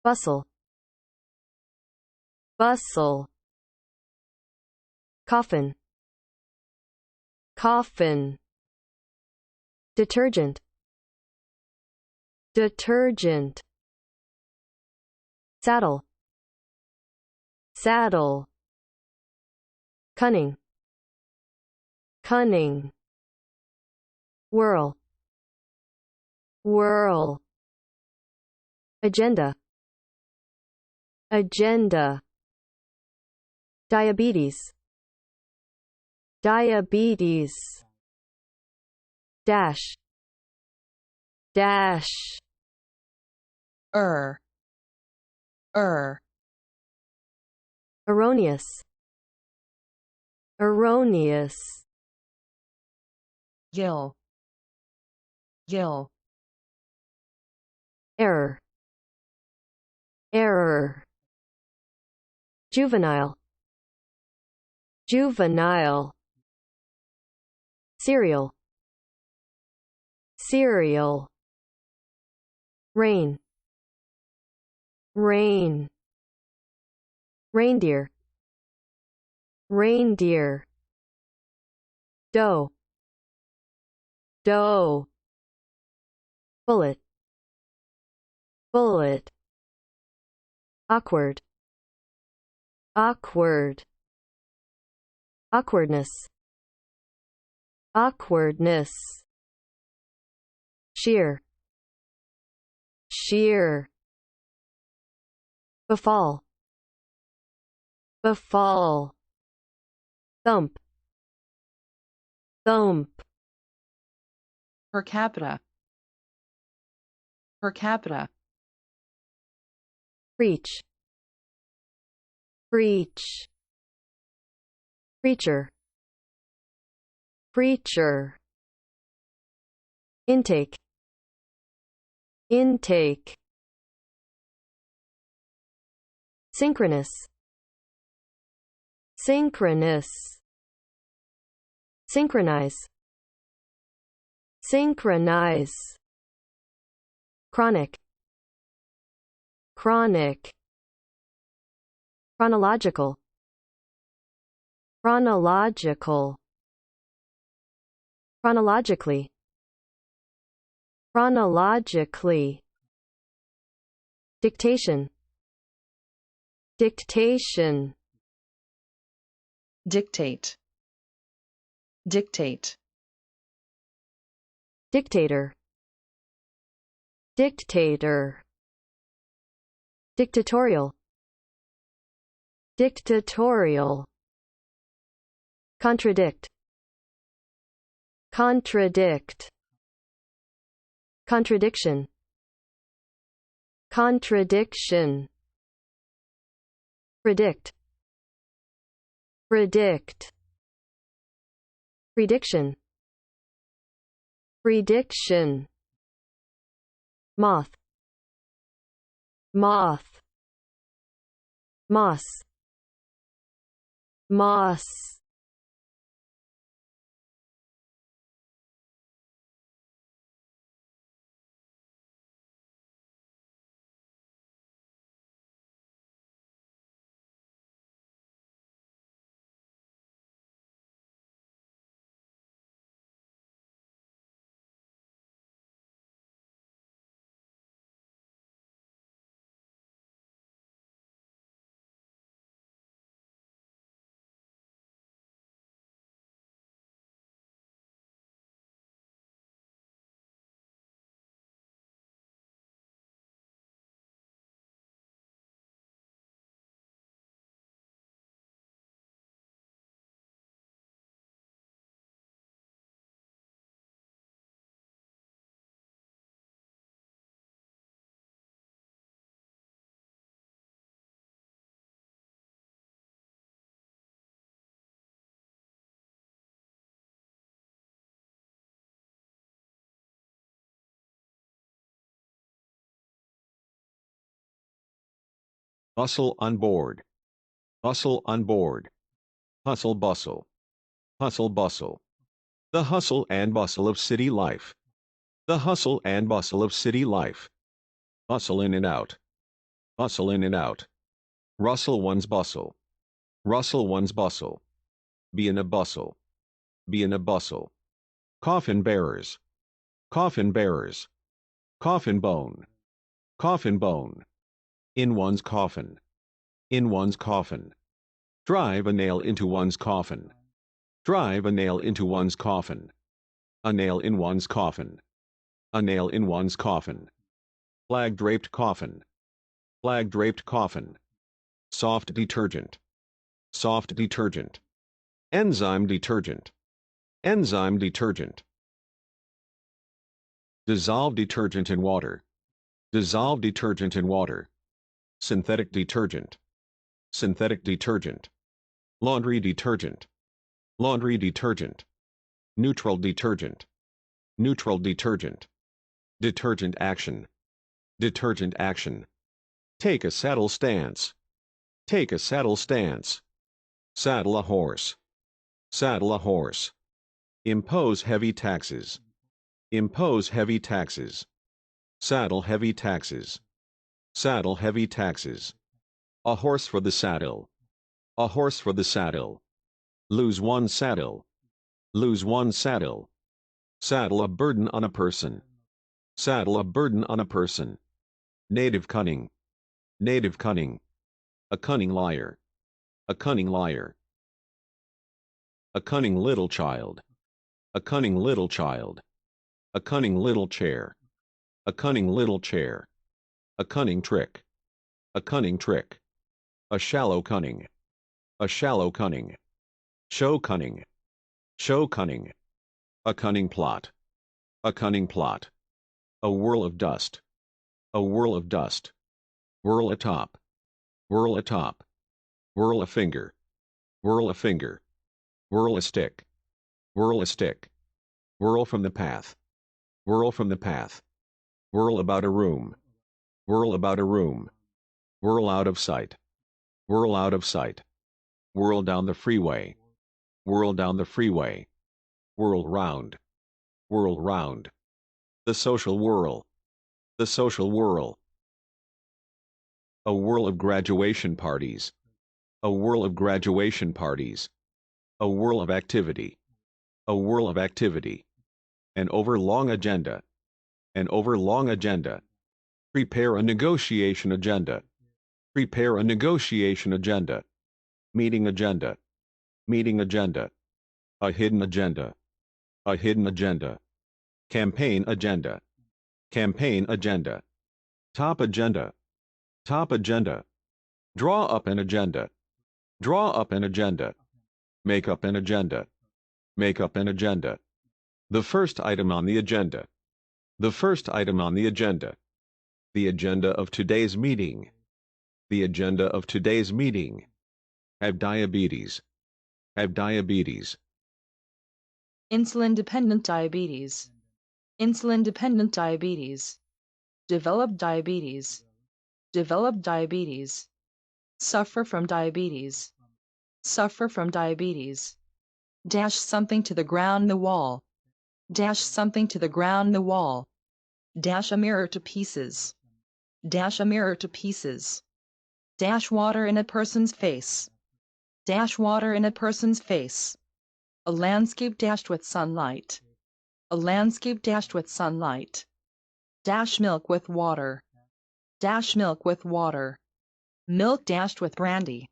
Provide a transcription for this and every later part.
bustle, bustle, coffin, coffin, detergent, detergent, saddle, saddle, cunning, cunning, whirl, whirl, agenda, agenda, diabetes, diabetes, dash, dash, erroneous, erroneous, gill, gill, error, error, juvenile, juvenile, cereal, cereal, rain, rain, reindeer, reindeer, dough, dough, bullet, bullet, awkward, awkward, awkwardness, awkwardness, sheer, sheer, befall, befall, thump, thump, per capita, per capita, preach, preach, preacher, preacher, intake, intake, synchronous, synchronous, synchronize, synchronize, chronic, chronic, chronological, chronological, chronologically, chronologically, dictation, dictation, dictate, dictate, dictator, dictator, dictatorial, dictatorial, contradict, contradict, contradiction, contradiction, predict, predict, prediction, prediction, moth, moth, moss, moss, Bustle on board. Bustle on board. Hustle bustle. Hustle bustle. The hustle and bustle of city life. The hustle and bustle of city life. Bustle in and out. Bustle in and out. Rustle one's bustle. Rustle one's bustle. Be in a bustle. Be in a bustle. Coffin bearers. Coffin bearers. Coffin bone. Coffin bone. In one's coffin. In one's coffin. Drive a nail into one's coffin. Drive a nail into one's coffin. A nail in one's coffin. A nail in one's coffin. Flag draped coffin. Flag draped coffin. Soft detergent. Soft detergent. Enzyme detergent. Enzyme detergent. Dissolve detergent in water. Dissolve detergent in water. Synthetic detergent. Synthetic detergent. Laundry detergent. Laundry detergent. Neutral detergent. Neutral detergent. Detergent action. Detergent action. Take a saddle stance. Take a saddle stance. Saddle a horse. Saddle a horse. Impose heavy taxes. Impose heavy taxes. Saddle heavy taxes. Saddle heavy taxes. A horse for the saddle. A horse for the saddle. Lose one saddle. Lose one saddle. Saddle a burden on a person. Saddle a burden on a person. Native cunning. Native cunning. A cunning liar. A cunning liar. A cunning little child. A cunning little child. A cunning little chair. A cunning little chair. A cunning trick. A cunning trick. A shallow cunning. A shallow cunning. Show cunning. Show cunning. A cunning plot. A cunning plot. A whirl of dust. A whirl of dust. Whirl atop. Whirl atop. Whirl a finger. Whirl a finger. Whirl a stick. Whirl a stick. Whirl from the path. Whirl from the path. Whirl about a room. Whirl about a room. Whirl out of sight. Whirl out of sight. Whirl down the freeway. Whirl down the freeway. Whirl round. Whirl round. The social whirl. The social whirl. A whirl of graduation parties. A whirl of graduation parties. A whirl of activity. A whirl of activity. An overlong agenda. An overlong agenda. Prepare a negotiation agenda. Prepare a negotiation agenda. Meeting agenda. Meeting agenda. A hidden agenda. A hidden agenda. Campaign agenda. Campaign agenda. Top agenda. Top agenda. Draw up an agenda. Draw up an agenda. Make up an agenda. Make up an agenda. The first item on the agenda. The first item on the agenda. The agenda of today's meeting. The agenda of today's meeting. Have diabetes. Have diabetes. Insulin-dependent diabetes. Insulin-dependent diabetes. Develop diabetes. Develop diabetes. Suffer from diabetes. Suffer from diabetes. Dash something to the ground, the wall. Dash something to the ground, the wall. Dash a mirror to pieces. Dash a mirror to pieces. Dash water in a person's face. Dash water in a person's face. A landscape dashed with sunlight. A landscape dashed with sunlight. Dash milk with water. Dash milk with water. Milk dashed with brandy.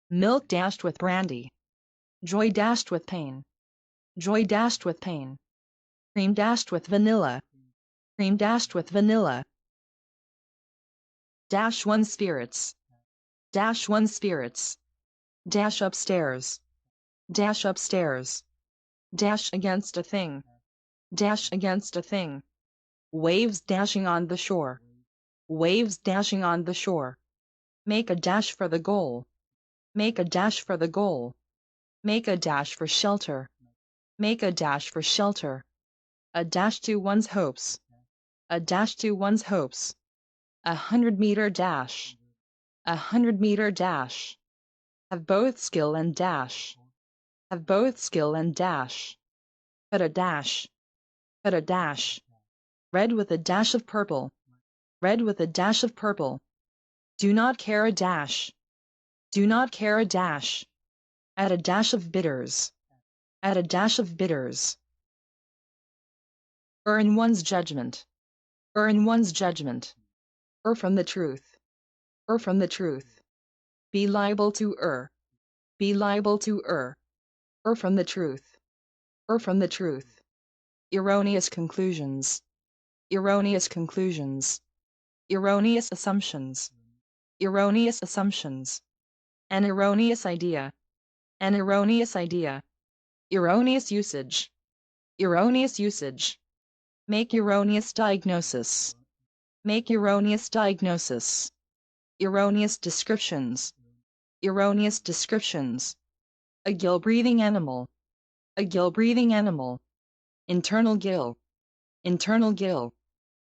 Milk dashed with brandy. Joy dashed with pain. Joy dashed with pain. Cream dashed with vanilla. Cream dashed with vanilla. Dash one spirits. Dash one spirits. Dash upstairs. Dash upstairs. Dash against a thing. Dash against a thing. Waves dashing on the shore. Waves dashing on the shore. Make a dash for the goal. Make a dash for the goal. Make a dash for shelter. Make a dash for shelter. A dash to one's hopes. A dash to one's hopes. 100-meter dash. 100-meter dash. Have both skill and dash. Have both skill and dash. Put a dash. Put a dash. Red with a dash of purple. Red with a dash of purple. Do not care a dash. Do not care a dash. Add a dash of bitters. Add a dash of bitters. In one's judgment. In one's judgment. From the truth. From the truth. Be liable to err. Be liable to err. From the truth. From the truth. Erroneous conclusions. Erroneous conclusions. Erroneous assumptions. Erroneous assumptions. An erroneous idea. An erroneous idea. Erroneous usage. Erroneous usage. Make erroneous diagnosis. Make erroneous diagnosis. Erroneous descriptions. Erroneous descriptions. A gill-breathing animal. A gill-breathing animal. Internal gill. Internal gill.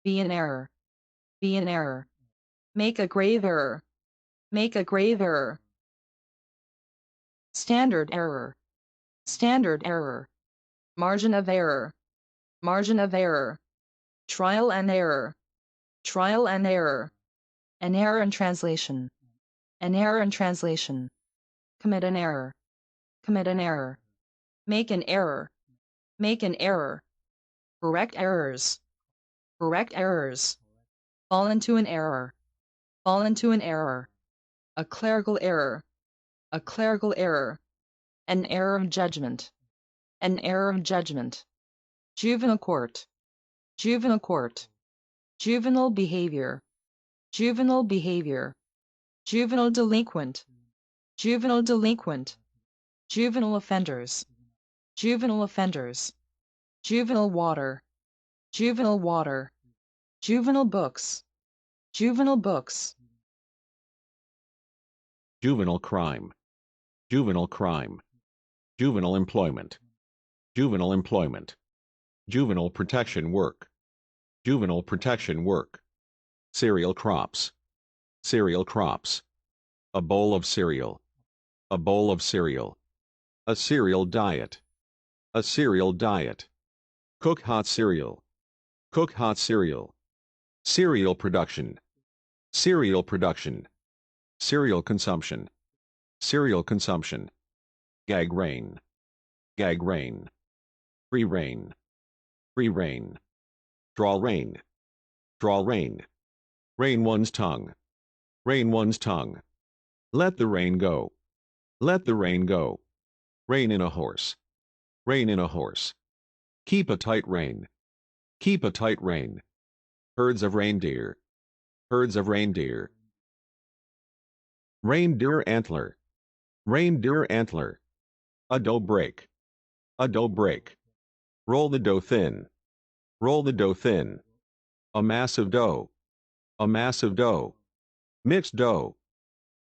Be in error. Be in error. Make a grave error. Make a grave error. Standard error. Standard error. Margin of error. Margin of error. Trial and error. Trial and error. An error in translation. An error in translation. Commit an error. Commit an error. Make an error. Make an error. Correct errors. Correct errors. Fall into an error. Fall into an error. A clerical error. A clerical error. An error of judgment. An error of judgment. Juvenile court. Juvenile court. Juvenile behavior. Juvenile behavior. Juvenile delinquent. Juvenile delinquent. Juvenile offenders. Juvenile offenders. Juvenile water. Juvenile water. Juvenile books. Juvenile books. Juvenile crime. Juvenile crime. Juvenile employment. Juvenile employment. Juvenile protection work. Juvenile protection work. Cereal crops. Cereal crops. A bowl of cereal. A bowl of cereal. A cereal diet. A cereal diet. Cook hot cereal. Cook hot cereal. Cereal production. Cereal production. Cereal consumption. Cereal consumption. Gag rein. Gag rein. Free rein. Free rein. Draw rein. Draw rein. Rein one's tongue. Rein one's tongue. Let the rein go. Let the rein go. Rein in a horse. Rein in a horse. Keep a tight rein. Keep a tight rein. Herds of reindeer. Herds of reindeer. Reindeer antler. Reindeer antler. A dough break. A dough break. Roll the dough thin. Roll the dough thin. A mass of dough. A mass of dough. Mixed dough.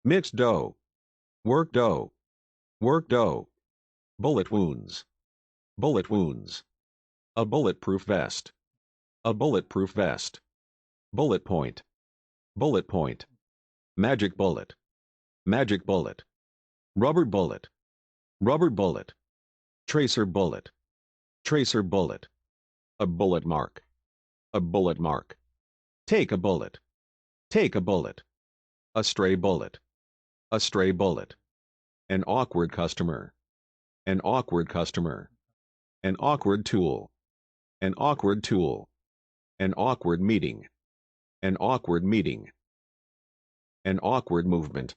Mixed dough. Work dough. Work dough. Bullet wounds. Bullet wounds. A bulletproof vest. A bulletproof vest. Bullet point. Bullet point. Magic bullet. Magic bullet. Rubber bullet. Rubber bullet. Tracer bullet. Tracer bullet. A bullet mark. A bullet mark. Take a bullet. Take a bullet. A stray bullet. A stray bullet. An awkward customer. An awkward customer. An awkward tool. An awkward tool. An awkward meeting. An awkward meeting. An awkward movement.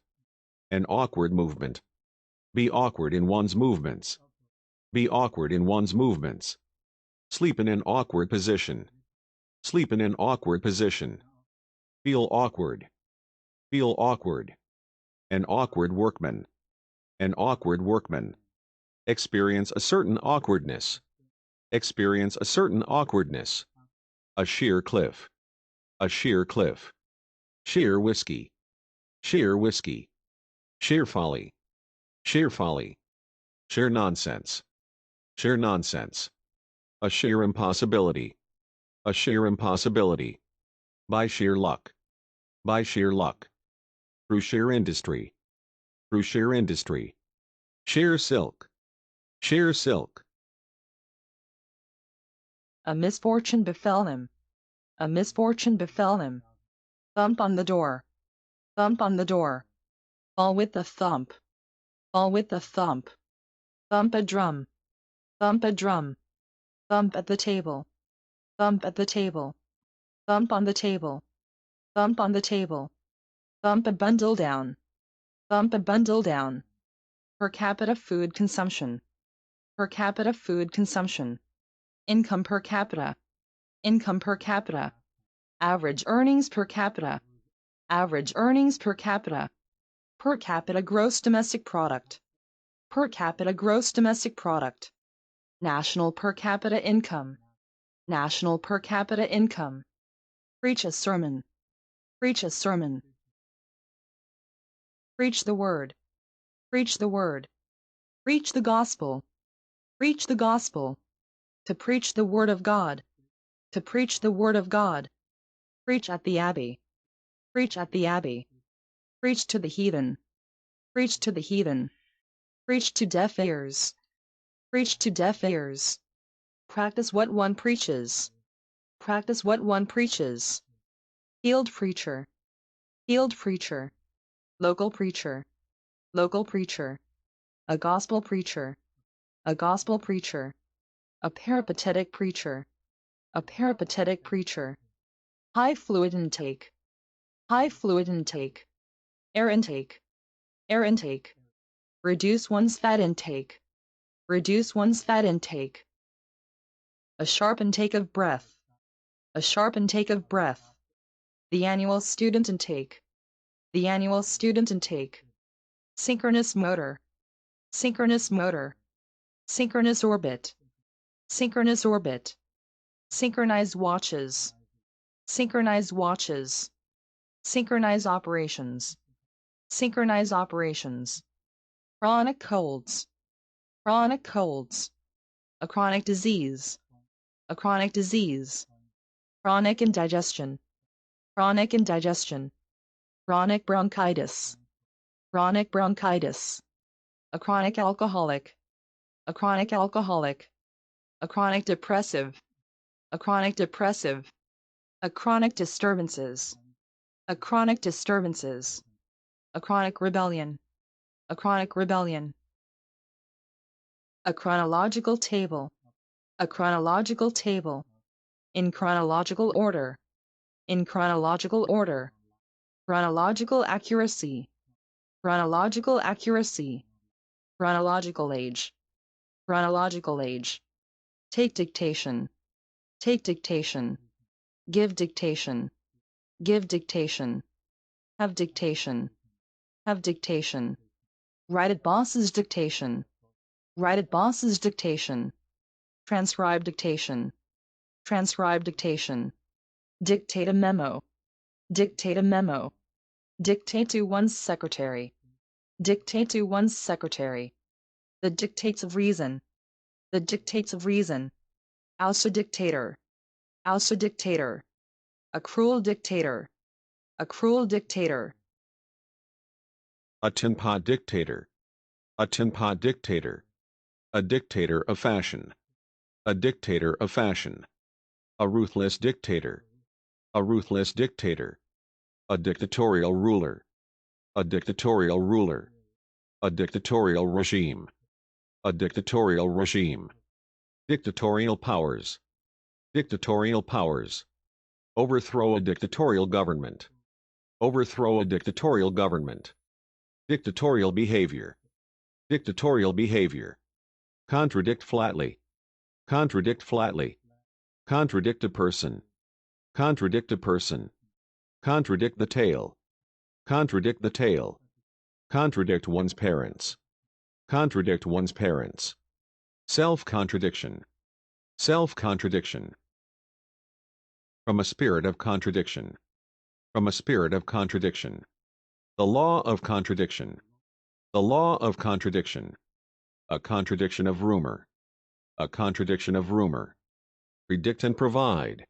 An awkward movement. Be awkward in one's movements. Be awkward in one's movements. Sleep in an awkward position. Sleep in an awkward position. Feel awkward. Feel awkward. An awkward workman. An awkward workman. Experience a certain awkwardness. Experience a certain awkwardness. A sheer cliff. A sheer cliff. Sheer whiskey. Sheer whiskey. Sheer folly. Sheer folly. Sheer nonsense. Sheer nonsense. A sheer impossibility. A sheer impossibility. By sheer luck. By sheer luck. Through sheer industry. Through sheer industry. Sheer silk. Sheer silk. A misfortune befell him. A misfortune befell him. Thump on the door. thump on the door, fall with the thump, fall with the thump, thump a drum, thump a drum, thump at the table, thump at the table, thump on the table, thump on the table, thump a bundle down, thump a bundle down. Per capita food consumption, per capita food consumption, income per capita, income per capita, average earnings per capita, average earnings per capita gross domestic product, per capita gross domestic product, national per capita income, national per capita income, preach a sermon, preach a sermon, preach the word, preach the word, preach the gospel, preach the gospel, to preach the word of God, to preach the word of God, preach at the abbey, preach at the abbey, preach to the heathen, preach to the heathen, preach to deaf ears, preach to deaf ears, practice what one preaches, practice what one preaches, field preacher, field preacher, local preacher, local preacher, a gospel preacher, a gospel preacher, a peripatetic preacher, a peripatetic preacher, high fluid intake, high fluid intake, air intake, air intake, reduce one's fat intake, reduce one's fat intake, a sharp intake of breath, a sharp intake of breath, the annual student intake, the annual student intake, synchronous motor, synchronous motor, synchronous orbit, synchronous orbit, synchronized watches, synchronized watches, synchronized operations, synchronized operations, chronic colds, chronic colds, a chronic disease, a chronic disease, chronic indigestion, chronic indigestion, chronic bronchitis, chronic bronchitis, a chronic alcoholic, a chronic alcoholic, a chronic depressive, a chronic depressive, a chronic disturbances, a chronic disturbances, a chronic rebellion, a chronic rebellion, a chronological table, a chronological table, in chronological order, in chronological order, chronological accuracy, chronological accuracy, chronological age, chronological age, take dictation, take dictation, give dictation, give dictation, have dictation, have dictation, write at boss's dictation, write at boss's dictation, transcribe dictation, transcribe dictation, dictate a memo, dictate a memo, dictate to one's secretary, dictate to one's secretary, the dictates of reason, the dictates of reason, oust a dictator, oust a dictator, a cruel dictator, a cruel dictator, A tin pot dictator. A tin pot dictator. A dictator of fashion. A dictator of fashion. A ruthless dictator. A ruthless dictator. A dictatorial ruler. A dictatorial ruler. A dictatorial regime. A dictatorial regime. Dictatorial powers. Dictatorial powers. Overthrow a dictatorial government. Overthrow a dictatorial government. Dictatorial behavior. Dictatorial behavior. Contradict flatly. Contradict flatly. Contradict a person. Contradict a person. Contradict the tale. Contradict the tale. Contradict one's parents. Contradict one's parents. Self-contradiction. Self-contradiction. From a spirit of contradiction. From a spirit of contradiction. The law of contradiction. The law of contradiction. A contradiction of rumor. A contradiction of rumor. Predict and provide.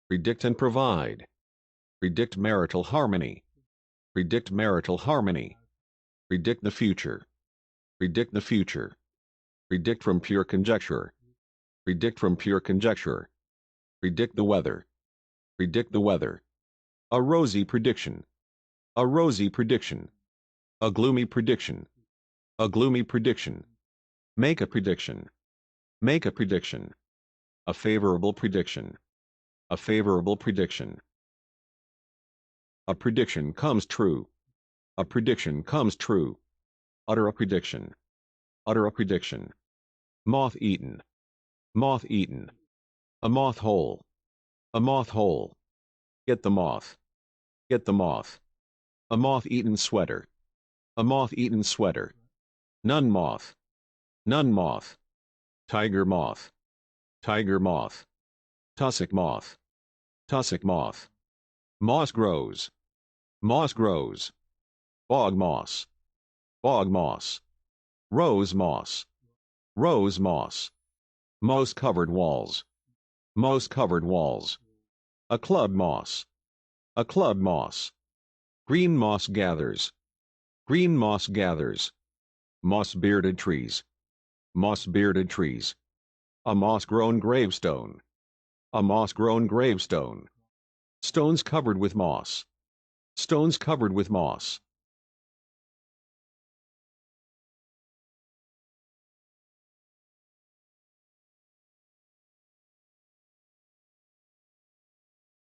Predict and provide. Predict marital harmony. Predict marital harmony. Predict the future. Predict the future. Predict from pure conjecture. Predict from pure conjecture. Predict the weather. Predict the weather. A rosy prediction. A rosy prediction. A gloomy prediction. A gloomy prediction. Make a prediction. Make a prediction. A favorable prediction. A favorable prediction. A prediction comes true. A prediction comes true. Utter a prediction. Utter a prediction. Moth-eaten. Moth-eaten. A moth hole. A moth hole. Get the moth. Get the moth. A moth-eaten sweater. A moth-eaten sweater. Nun moth. Nun moth. Tiger moth. Tiger moth. Tussock moth. Tussock moth. Moss grows. Moss grows. Bog moss. Bog moss. Rose moss. Rose moss. Moss-covered walls. Moss-covered walls. A club moss. A club moss. Green moss gathers. Green moss gathers. Moss-bearded trees. Moss-bearded trees. A moss-grown gravestone. A moss-grown gravestone. Stones covered with moss. Stones covered with moss.